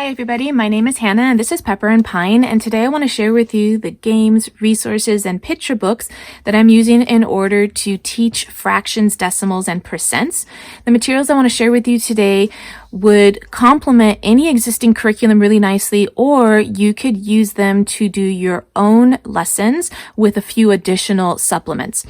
Hi everybody, my name is Hannah and this is Pepper and Pine, and today I want to share with you the games, resources, and picture books that I'm using in order to teach fractions, decimals, and percents. The materials I want to share with you today would complement any existing curriculum really nicely, or you could use them to do your own lessons with a few additional supplements.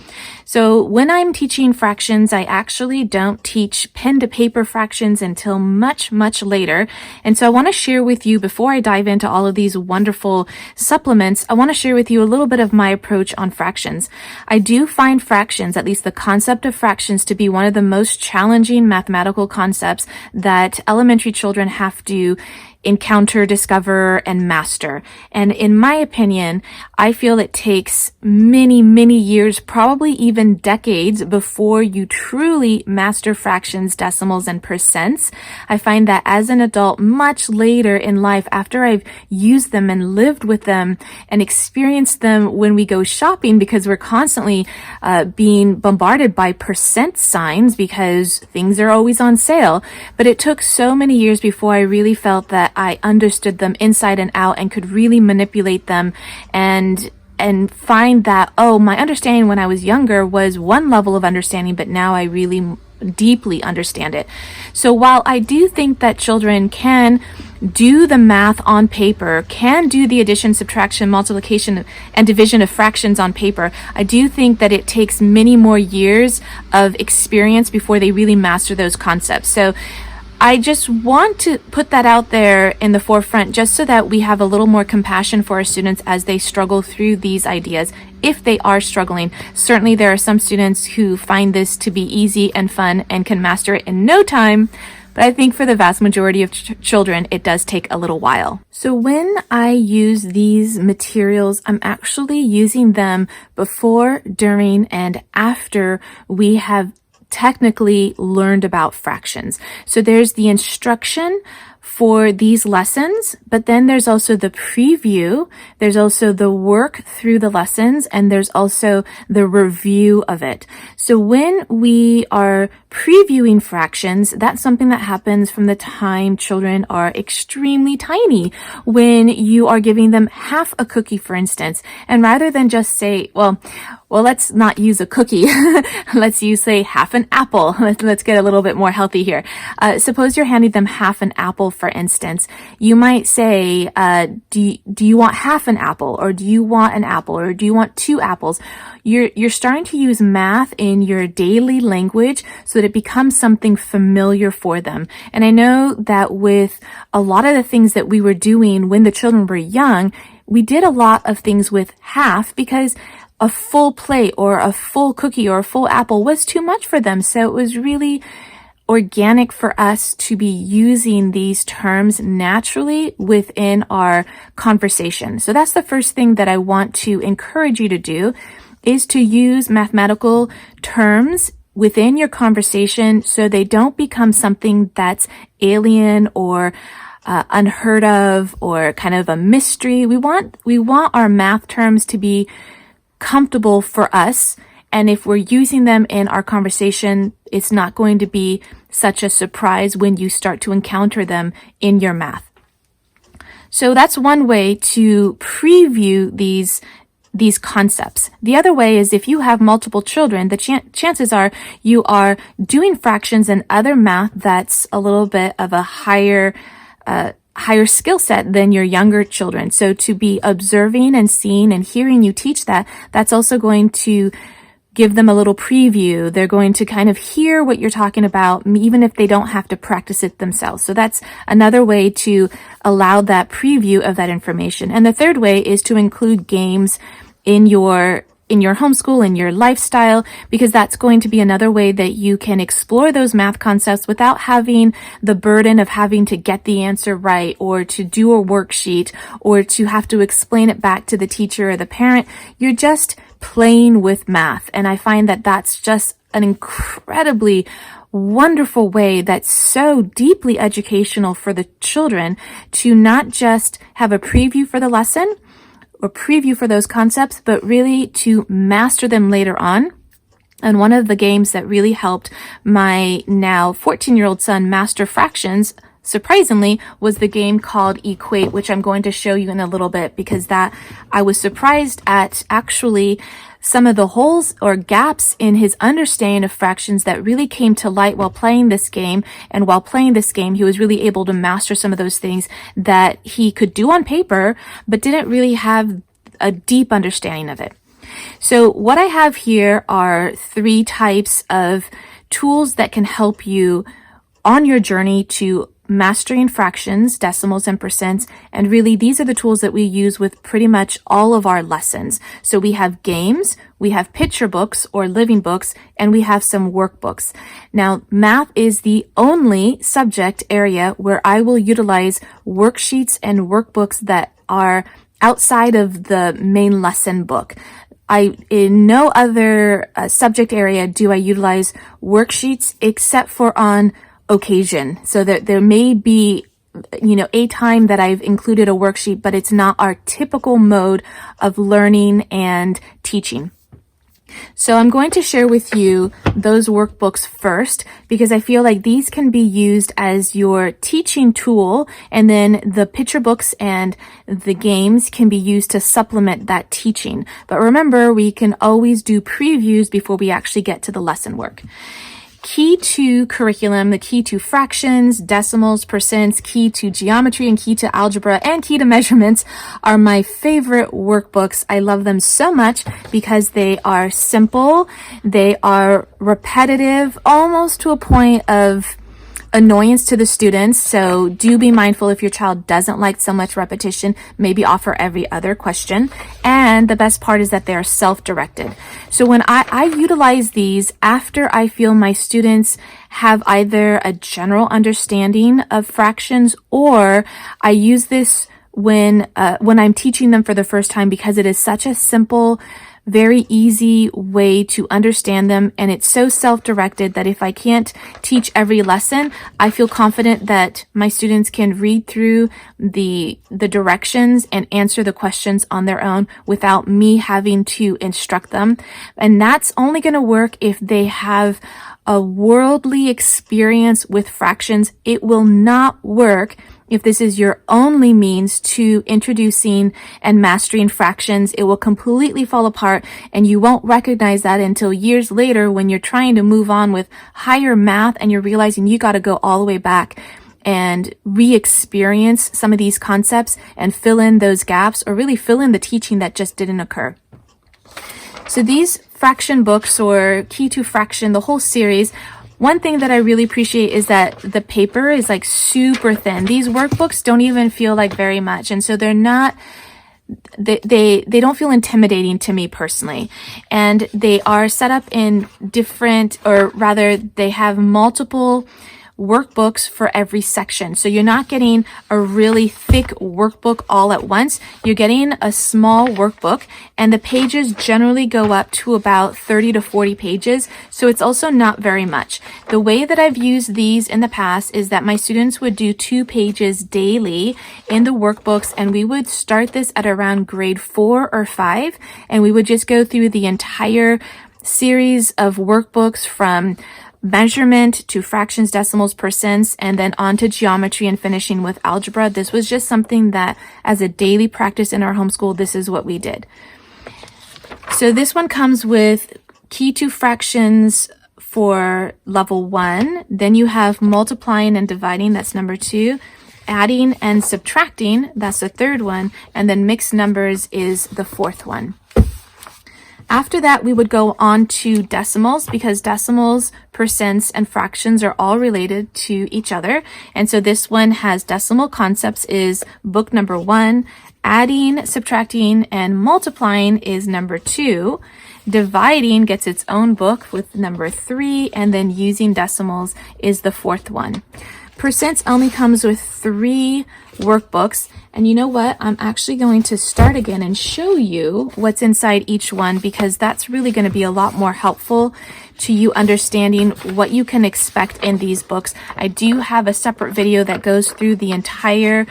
So when I'm teaching fractions, I actually don't teach pen to paper fractions until much later. And so I want to share with you, before I dive into all of these wonderful supplements, I want to share with you a little bit of my approach on fractions. I do find fractions, at least the concept of fractions, to be one of the most challenging mathematical concepts that elementary children have to encounter, discover, and master. And in my opinion, I feel it takes many years, probably even decades, before you truly master fractions, decimals, and percents. I find that as an adult, much later in life, after I've used them and lived with them and experienced them when we go shopping, because we're constantly being bombarded by percent signs because things are always on sale. But it took so many years before I really felt that I understood them inside and out and could really manipulate them and find that, oh, my understanding when I was younger was one level of understanding, but now I really deeply understand it. So while I do think that children can do the math on paper, can do the addition, subtraction, multiplication, and division of fractions on paper, I do think that it takes many more years of experience before they really master those concepts. So I just want to put that out there in the forefront, just so that we have a little more compassion for our students as they struggle through these ideas, if they are struggling. Certainly there are some students who find this to be easy and fun and can master it in no time, but I think for the vast majority of children, it does take a little while. So when I use these materials, I'm actually using them before, during, and after we have technically learned about fractions. So there's the instruction for these lessons, but then there's also the preview, there's also the work through the lessons, and there's also the review of it. So when we are previewing fractions, that's something that happens from the time children are extremely tiny, when you are giving them half a cookie, for instance. And rather than just say, well, let's not use a cookie. Let's use, say, half an apple. Let's get a little bit more healthy here. Suppose you're handing them half an apple, for instance. You might say, do you want half an apple? Or do you want an apple? Or do you want 2 apples? You're starting to use math in your daily language so that it becomes something familiar for them. And I know that with a lot of the things that we were doing when the children were young, we did a lot of things with half because a full plate or a full cookie or a full apple was too much for them. So it was really organic for us to be using these terms naturally within our conversation. So that's the first thing that I want to encourage you to do, is to use mathematical terms within your conversation so they don't become something that's alien or unheard of or kind of a mystery. We want our math terms to be comfortable for us, and if we're using them in our conversation, it's not going to be such a surprise when you start to encounter them in your math. So that's one way to preview these concepts. The other way is, if you have multiple children, the chances are you are doing fractions and other math that's a little bit of a higher skill set than your younger children. So to be observing and seeing and hearing you teach that's also going to give them a little preview. They're going to kind of hear what you're talking about, even if they don't have to practice it themselves. So that's another way to allow that preview of that information. And the third way is to include games in your homeschool, in your lifestyle, because that's going to be another way that you can explore those math concepts without having the burden of having to get the answer right, or to do a worksheet, or to have to explain it back to the teacher or the parent. You're just playing with math. And I find that that's just an incredibly wonderful way that's so deeply educational for the children, to not just have a preview for the lesson or preview for those concepts, but really to master them later on. And one of the games that really helped my now 14-year-old son master fractions surprisingly, was the game called Equate, which I'm going to show you in a little bit, because that I was surprised at actually some of the holes or gaps in his understanding of fractions that really came to light while playing this game. And while playing this game, he was really able to master some of those things that he could do on paper, but didn't really have a deep understanding of it. So what I have here are 3 types of tools that can help you on your journey to mastering fractions, decimals, and percents. And really, these are the tools that we use with pretty much all of our lessons. So we have games, we have picture books or living books, and we have some workbooks. Now, math is the only subject area where I will utilize worksheets and workbooks that are outside of the main lesson book. In no other subject area do I utilize worksheets except for on occasion. So that there may be, a time that I've included a worksheet, but it's not our typical mode of learning and teaching. So I'm going to share with you those workbooks first, because I feel like these can be used as your teaching tool, and then the picture books and the games can be used to supplement that teaching. But remember, we can always do previews before we actually get to the lesson work. Key to curriculum, the key to fractions, decimals, percents, key to geometry, and key to algebra, and key to measurements are my favorite workbooks. I love them so much because they are simple, they are repetitive, almost to a point of annoyance to the students. So do be mindful if your child doesn't like so much repetition, maybe offer every other question. And the best part is that they are self-directed. So when I utilize these after I feel my students have either a general understanding of fractions, or I use this when I'm teaching them for the first time, because it is such a simple, very easy way to understand them, and it's so self-directed that if I can't teach every lesson, I feel confident that my students can read through the directions and answer the questions on their own without me having to instruct them. And that's only going to work if they have a worldly experience with fractions. It will not work if this is your only means to introducing and mastering fractions. It will completely fall apart, and you won't recognize that until years later when you're trying to move on with higher math and you're realizing you got to go all the way back and re-experience some of these concepts and fill in those gaps, or really fill in the teaching that just didn't occur. So these fraction books, or Key to Fraction, the whole series, one thing that I really appreciate is that the paper is like super thin. These workbooks don't even feel like very much. And so they're not, they don't feel intimidating to me personally. And they are set up in different, or rather they have multiple workbooks for every section. So you're not getting a really thick workbook all at once. You're getting a small workbook, and the pages generally go up to about 30 to 40 pages. So it's also not very much. The way that I've used these in the past is that my students would do 2 pages daily in the workbooks, and we would start this at around grade 4 or 5, and we would just go through the entire series of workbooks from measurement to fractions, decimals, percents, and then on to geometry and finishing with algebra. This was just something that as a daily practice in our homeschool, this is what we did. So this one comes with Key to Fractions for level 1. Then you have multiplying and dividing, that's number 2. Adding and subtracting, that's the 3rd one. And then mixed numbers is the 4th one. After that, we would go on to decimals, because decimals, percents, and fractions are all related to each other. And so this one has decimal concepts is book number 1. Adding, subtracting, and multiplying is number 2. Dividing gets its own book with number 3. And then using decimals is the 4th one. Percents only comes with 3 workbooks. And you know what? I'm actually going to start again and show you what's inside each one, because that's really going to be a lot more helpful to you understanding what you can expect in these books. I do have a separate video that goes through the entire,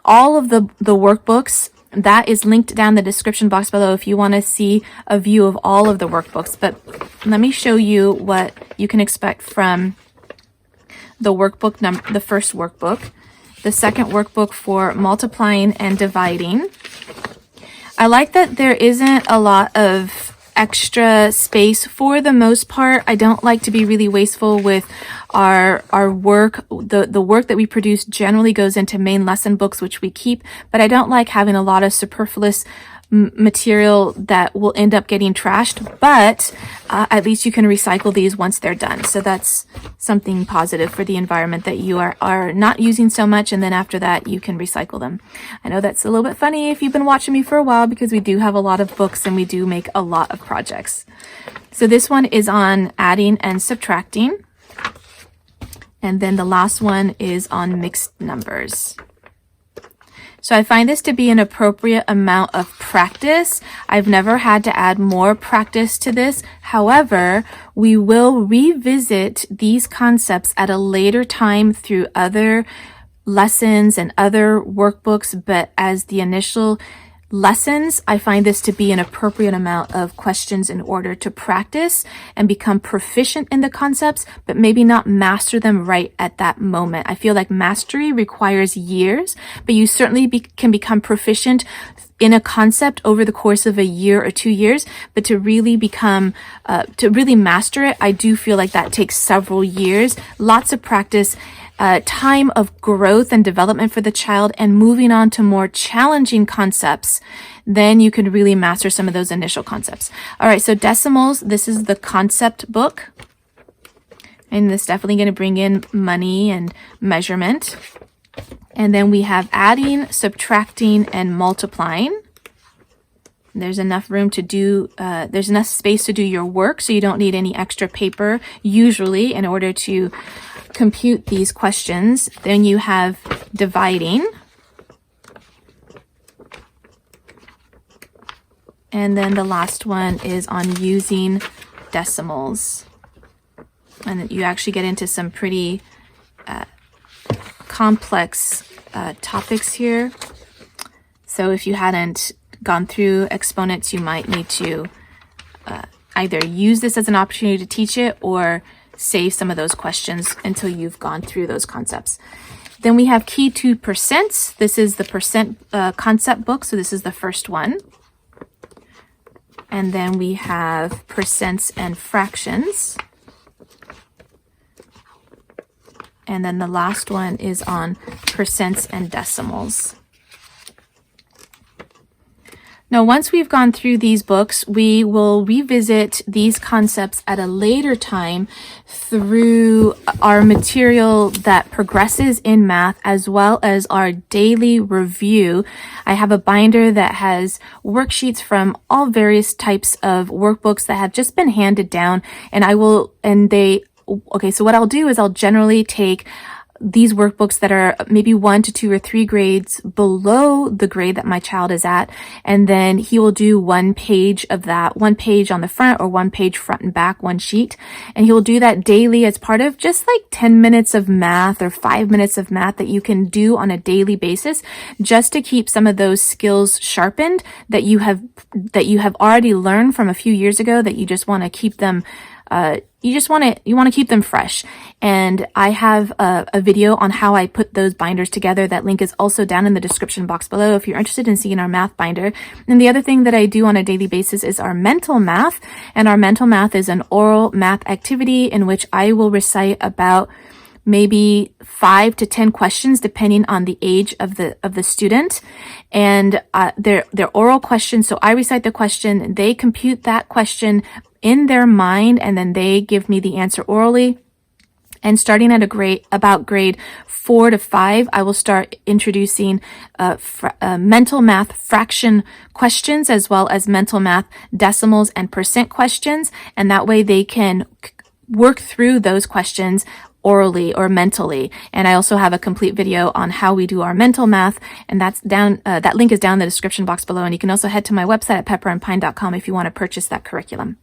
all of the workbooks. That is linked down in the description box below if you want to see a view of all of the workbooks. But let me show you what you can expect from the the first workbook, the second workbook for multiplying and dividing. I like that there isn't a lot of extra space for the most part. I don't like to be really wasteful with our work. The work that we produce generally goes into main lesson books, which we keep, but I don't like having a lot of superfluous material that will end up getting trashed, but at least you can recycle these once they're done. So that's something positive for the environment, that you are not using so much, and then after that you can recycle them. I know that's a little bit funny if you've been watching me for a while, because we do have a lot of books and we do make a lot of projects. So this one is on adding and subtracting, and then the last one is on mixed numbers. So I find this to be an appropriate amount of practice. I've never had to add more practice to this. However, we will revisit these concepts at a later time through other lessons and other workbooks, but as the initial lessons, I find this to be an appropriate amount of questions in order to practice and become proficient in the concepts, but maybe not master them right at that moment. I feel like mastery requires years, but you certainly can become proficient in a concept over the course of a year or 2 years, but to really master it, I do feel like that takes several years, lots of practice, time of growth and development for the child, and moving on to more challenging concepts, then you can really master some of those initial concepts. All right, so decimals, this is the concept book, and this is definitely going to bring in money and measurement. And then we have adding, subtracting, and multiplying. There's enough room to do, there's enough space to do your work, so you don't need any extra paper usually in order to compute these questions. Then you have dividing. And then the last one is on using decimals. And you actually get into some pretty complex topics here. So if you hadn't gone through exponents, you might need to either use this as an opportunity to teach it or save some of those questions until you've gone through those concepts. Then we have key to percents. This is the percent concept book, so this is the first one. And then we have percents and fractions. And then the last one is on percents and decimals. Now, once we've gone through these books, we will revisit these concepts at a later time through our material that progresses in math, as well as our daily review. I have a binder that has worksheets from all various types of workbooks that have just been handed down, so what I'll do is I'll generally take these workbooks that are maybe 1 to 2 or 3 grades below the grade that my child is at, and then he will do 1 page of that, 1 page on the front or 1 page front and back, 1 sheet, and he'll do that daily as part of just like 10 minutes of math or 5 minutes of math that you can do on a daily basis, just to keep some of those skills sharpened that you have already learned from a few years ago, that you just want to keep them you want to keep them fresh. And I have a video on how I put those binders together. That link is also down in the description box below if you're interested in seeing our math binder. And the other thing that I do on a daily basis is our mental math. And our mental math is an oral math activity in which I will recite about maybe 5 to 10 questions depending on the age of the student, and they're oral questions. So I recite the question, they compute that question in their mind, and then they give me the answer orally. And starting at about grade 4 to 5, I will start introducing mental math fraction questions, as well as mental math decimals and percent questions, and that way they can work through those questions orally or mentally. And I also have a complete video on how we do our mental math, and that's down. That link is down in the description box below, and you can also head to my website at pepperandpine.com if you want to purchase that curriculum.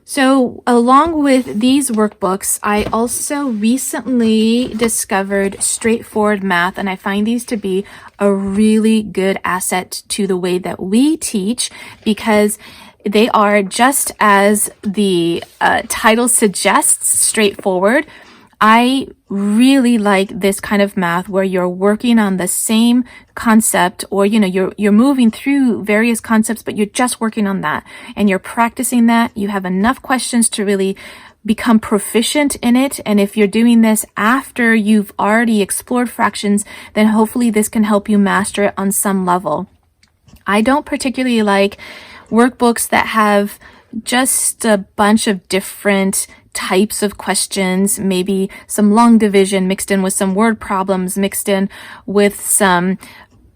So along with these workbooks, I also recently discovered Straightforward Math, and I find these to be a really good asset to the way that we teach, because they are, just as the title suggests, straightforward. I really like this kind of math where you're working on the same concept, or you're moving through various concepts, but you're just working on that and you're practicing that. You have enough questions to really become proficient in it. And if you're doing this after you've already explored fractions, then hopefully this can help you master it on some level. I don't particularly like workbooks that have just a bunch of different types of questions, maybe some long division mixed in with some word problems, mixed in with some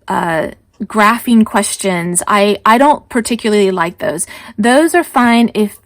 graphing questions. I don't particularly like those. Those are fine if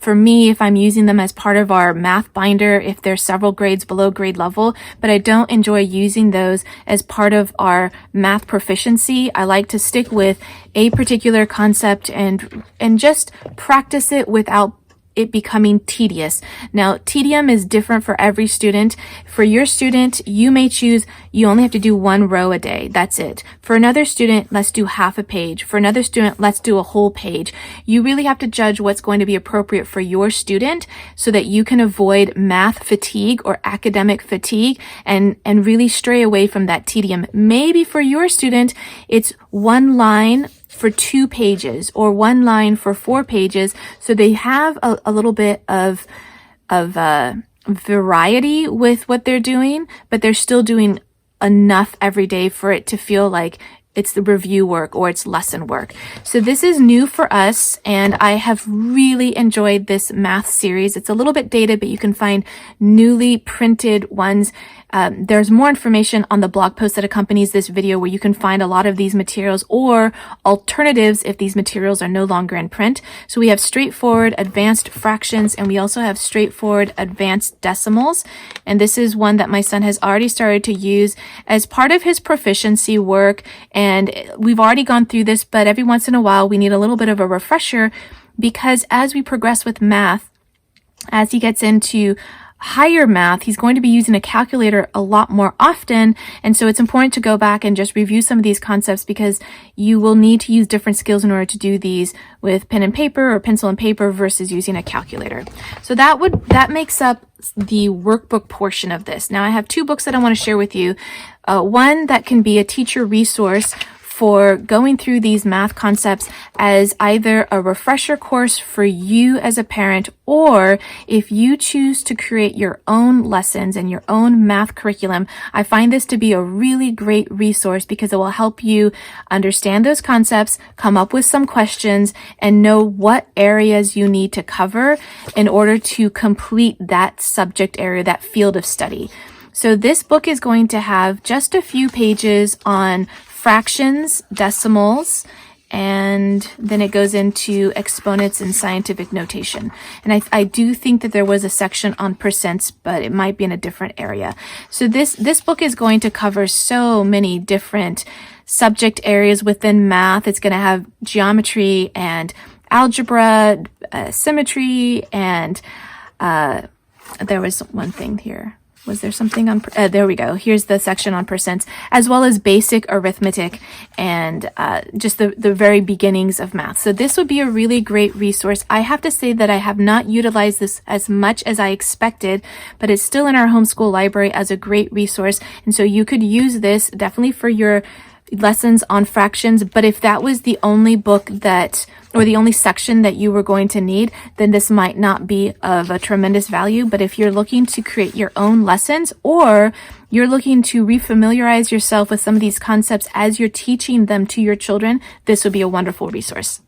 I'm using them as part of our math binder, if they're several grades below grade level, but I don't enjoy using those as part of our math proficiency. I like to stick with a particular concept and just practice it without it becoming tedious. Now, tedium is different for every student. For your student, you may choose you only have to do 1 row a day. That's it. For another student, let's do half a page. For another student, let's do a whole page. You really have to judge what's going to be appropriate for your student so that you can avoid math fatigue or academic fatigue and really stray away from that tedium. Maybe for your student, it's 1 line for 2 pages or 1 line for 4 pages. So they have a little bit of variety with what they're doing, but they're still doing enough every day for it to feel like it's the review work or it's lesson work. So this is new for us, and I have really enjoyed this math series. It's a little bit dated, but you can find newly printed ones. There's more information on the blog post that accompanies this video where you can find a lot of these materials or alternatives if these materials are no longer in print. So we have straightforward advanced fractions, and we also have straightforward advanced decimals. And this is one that my son has already started to use as part of his proficiency work. And we've already gone through this, but every once in a while we need a little bit of a refresher, because as we progress with math, as he gets into higher math, he's going to be using a calculator a lot more often. And so it's important to go back and just review some of these concepts, because you will need to use different skills in order to do these with pen and paper or pencil and paper versus using a calculator. So that makes up the workbook portion of this. Now I have 2 books that I want to share with you. One that can be a teacher resource for going through these math concepts as either a refresher course for you as a parent, or if you choose to create your own lessons and your own math curriculum. I find this to be a really great resource because it will help you understand those concepts, come up with some questions, and know what areas you need to cover in order to complete that subject area, that field of study. So this book is going to have just a few pages on fractions, decimals, and then it goes into exponents and scientific notation. And I do think that there was a section on percents, but it might be in a different area. So this book is going to cover so many different subject areas within math. It's going to have geometry and algebra, symmetry, and there was one thing here. Was there something on, there we go. Here's the section on percents, as well as basic arithmetic and just the very beginnings of math. So this would be a really great resource. I have to say that I have not utilized this as much as I expected, but it's still in our homeschool library as a great resource. And so you could use this definitely for your lessons on fractions. But if that was the only book or the only section that you were going to need, then this might not be of a tremendous value. But if you're looking to create your own lessons, or you're looking to refamiliarize yourself with some of these concepts as you're teaching them to your children, this would be a wonderful resource.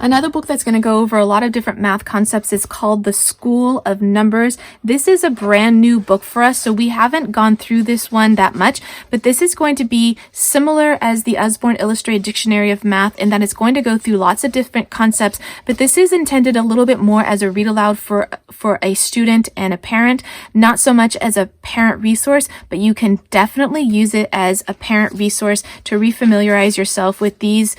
Another book that's going to go over a lot of different math concepts is called The School of Numbers. This is a brand new book for us, so we haven't gone through this one that much, but this is going to be similar as the Usborne Illustrated Dictionary of Math in that it's going to go through lots of different concepts, but this is intended a little bit more as a read aloud for a student and a parent, not so much as a parent resource, but you can definitely use it as a parent resource to refamiliarize yourself with these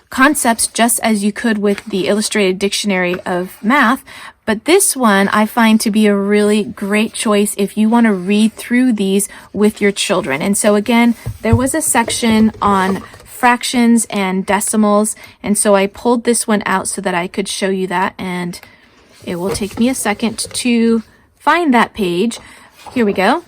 concepts just as you could with the Illustrated Dictionary of Math. But this one I find to be a really great choice if you want to read through these with your children. And so again, there was a section on fractions and decimals, and so I pulled this one out so that I could show you that, and it will take me a second to find that page. Here we go.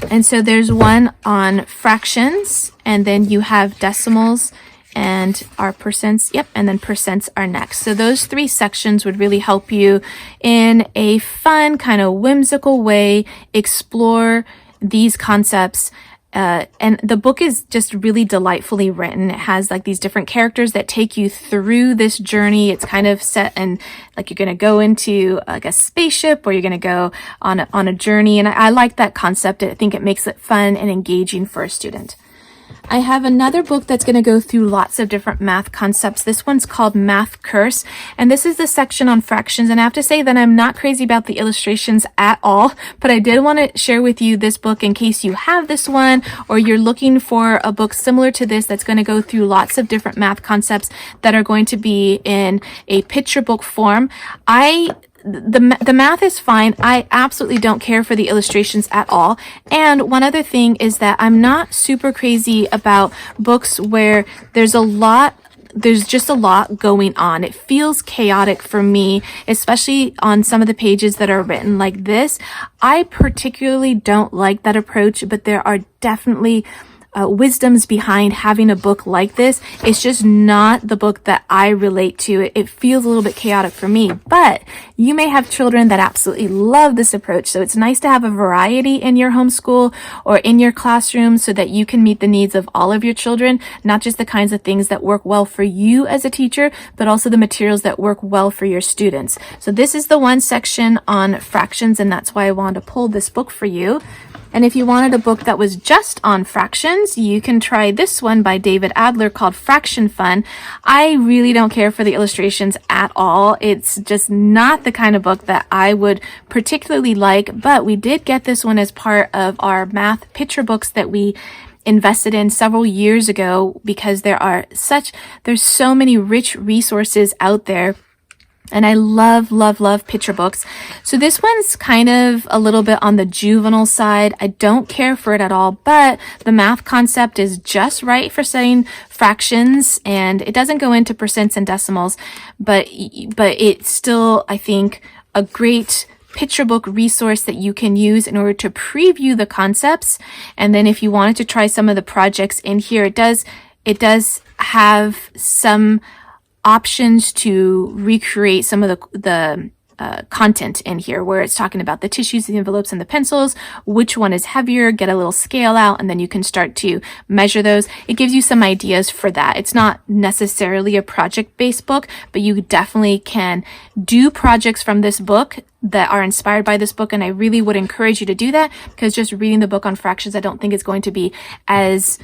And so there's one on fractions, and then you have decimals and our percents. Yep, and then percents are next. So those 3 sections would really help you in a fun, kind of whimsical way explore these concepts. And the book is just really delightfully written. It has like these different characters that take you through this journey. It's kind of set and like you're going to go into like a spaceship, or you're going to go on a journey. And I like that concept. I think it makes it fun and engaging for a student. I have another book that's going to go through lots of different math concepts. This one's called Math Curse, and this is the section on fractions. And I have to say that I'm not crazy about the illustrations at all, but I did want to share with you this book in case you have this one, or you're looking for a book similar to this that's going to go through lots of different math concepts that are going to be in a picture book form. The math is fine. I absolutely don't care for the illustrations at all. And one other thing is that I'm not super crazy about books where there's just a lot going on. It feels chaotic for me, especially on some of the pages that are written like this. I particularly don't like that approach, but there are definitely wisdoms behind having a book like this. It's just not the book that I relate to. It feels a little bit chaotic for me, but you may have children that absolutely love this approach. So it's nice to have a variety in your homeschool or in your classroom so that you can meet the needs of all of your children, not just the kinds of things that work well for you as a teacher, but also the materials that work well for your students. So this is the one section on fractions, and that's why I wanted to pull this book for you. And if you wanted a book that was just on fractions, you can try this one by David Adler called Fraction Fun. I really don't care for the illustrations at all. It's just not the kind of book that I would particularly like, but we did get this one as part of our math picture books that we invested in several years ago, because there's so many rich resources out there. And I love, love, love picture books. So this one's kind of a little bit on the juvenile side. I don't care for it at all, but the math concept is just right for studying fractions, and it doesn't go into percents and decimals, but it's still, I think, a great picture book resource that you can use in order to preview the concepts. And then if you wanted to try some of the projects in here, it does have some options to recreate some of the content in here, where it's talking about the tissues, the envelopes, and the pencils, which one is heavier, get a little scale out, and then you can start to measure those. It gives you some ideas for that. It's not necessarily a project-based book, but you definitely can do projects from this book that are inspired by this book, and I really would encourage you to do that, because just reading the book on fractions, I don't think is going to be as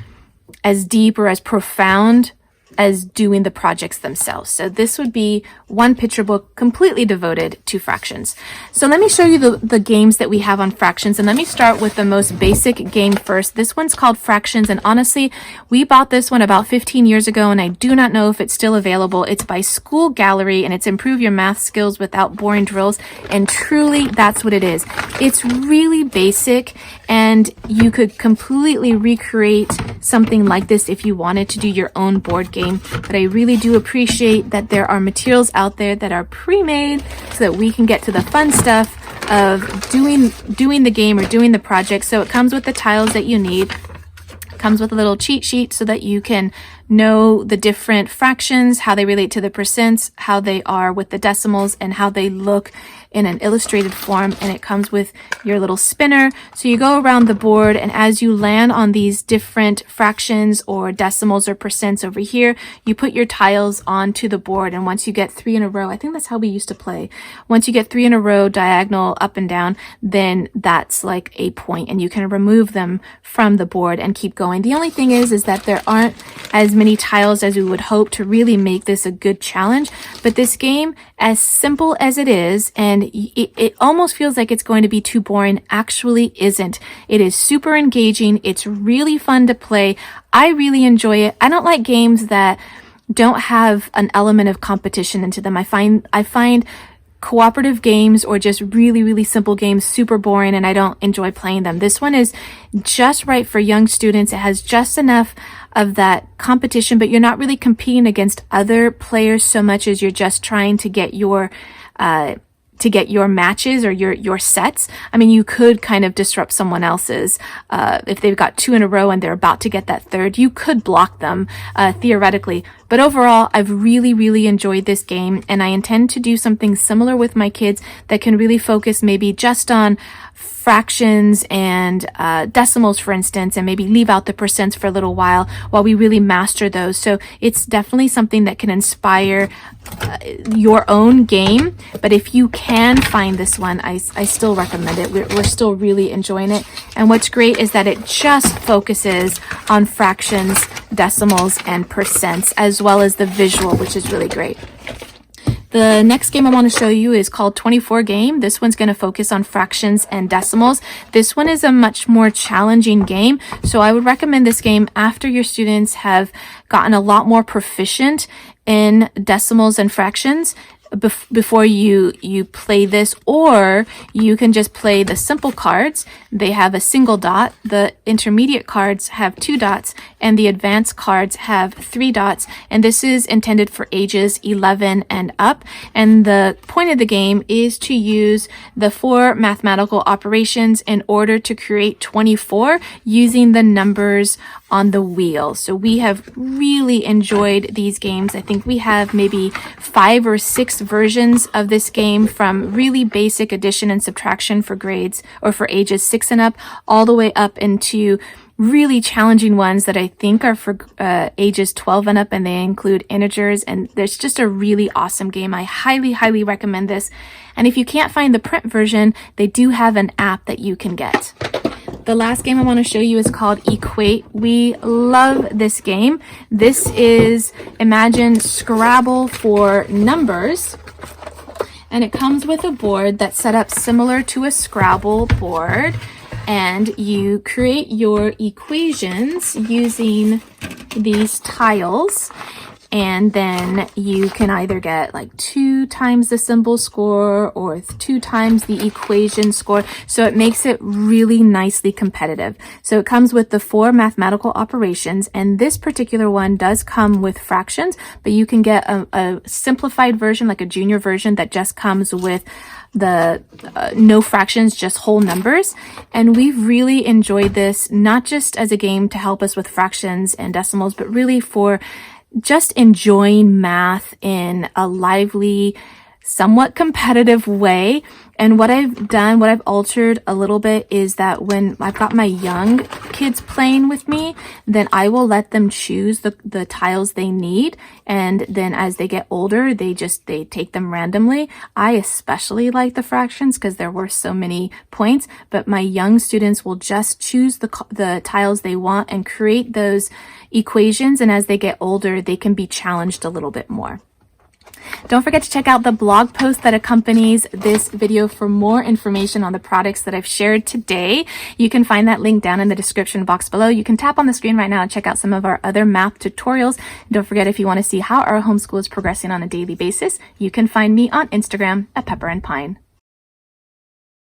deep or as profound as doing the projects themselves. So this would be one picture book completely devoted to fractions. So let me show you the games that we have on fractions, and let me start with the most basic game first. This one's called Fractions, and honestly, we bought this one about 15 years ago, and I do not know if it's still available. It's by School Gallery, and it's Improve Your Math Skills Without Boring Drills, and truly, that's what it is. It's really basic, and you could completely recreate something like this if you wanted to do your own board game. But I really do appreciate that there are materials out there that are pre-made so that we can get to the fun stuff of doing the game or doing the project. So it comes with the tiles that you need. It comes with a little cheat sheet so that you can know the different fractions, how they relate to the percents, how they are with the decimals, and how they look in an illustrated form. And it comes with your little spinner. So you go around the board, and as you land on these different fractions or decimals or percents over here, you put your tiles onto the board. And once you get 3 in a row, I think that's how we used to play. Once you get 3 in a row, diagonal up and down, then that's like a point, and you can remove them from the board and keep going. The only thing is that there aren't as many tiles as we would hope to really make this a good challenge. But this game, as simple as it is, and it almost feels like it's going to be too boring, actually isn't. It is super engaging. It's really fun to play. I really enjoy it. I don't like games that don't have an element of competition into them. I find cooperative games or just really, really simple games super boring, and I don't enjoy playing them. This one is just right for young students. It has just enough of that competition, but you're not really competing against other players so much as you're just trying to get your to get your matches or your sets. I mean, you could kind of disrupt someone else's. If they've got 2 in a row and they're about to get that third, you could block them, theoretically. But overall, I've really enjoyed this game, and I intend to do something similar with my kids that can really focus maybe just on fractions and decimals, for instance, and maybe leave out the percents for a little while we really master those. So it's definitely something that can inspire your own game. But if you can find this one, I still recommend it. We're still really enjoying it. And what's great is that it just focuses on fractions, decimals, and percents, as well as the visual, which is really great. The next game I want to show you is called 24 Game. This one's going to focus on fractions and decimals. This one is a much more challenging game, so I would recommend this game after your students have gotten a lot more proficient in decimals and fractions before you play this, or you can just play the simple cards. They have a single dot. The intermediate cards have 2 dots, and the advanced cards have 3 dots. And this is intended for ages 11 and up. And the point of the game is to use the 4 mathematical operations in order to create 24 using the numbers on the wheel. So we have really enjoyed these games. I think we have maybe 5 or 6 versions of this game, from really basic addition and subtraction for grades or for ages 6 and up, all the way up into really challenging ones that I think are for ages 12 and up, and they include integers. And there's just a really awesome game. I highly recommend this. And if you can't find the print version, they do have an app that you can get. The last game I want to show you is called Equate. We love this game. This is, imagine Scrabble for numbers. And it comes with a board that's set up similar to a Scrabble board. And you create your equations using these tiles. And then you can either get like 2 times the symbol score or 2 times the equation score. So it makes it really nicely competitive. So it comes with the 4 mathematical operations, and this particular one does come with fractions, but you can get a simplified version, like a junior version, that just comes with the no fractions, just whole numbers. And we've really enjoyed this, not just as a game to help us with fractions and decimals, but really for just enjoying math in a lively, somewhat competitive way. And what I've done, what I've altered a little bit, is that when I've got my young kids playing with me, then I will let them choose the tiles they need. And then as they get older, they take them randomly. I especially like the fractions because they're worth so many points, but my young students will just choose the tiles they want and create those equations. And as they get older, they can be challenged a little bit more. Don't forget to check out the blog post that accompanies this video for more information on the products that I've shared today. You can find that link down in the description box below. You can tap on the screen right now and check out some of our other math tutorials. Don't forget, if you want to see how our homeschool is progressing on a daily basis, you can find me on Instagram at Pepper and Pine.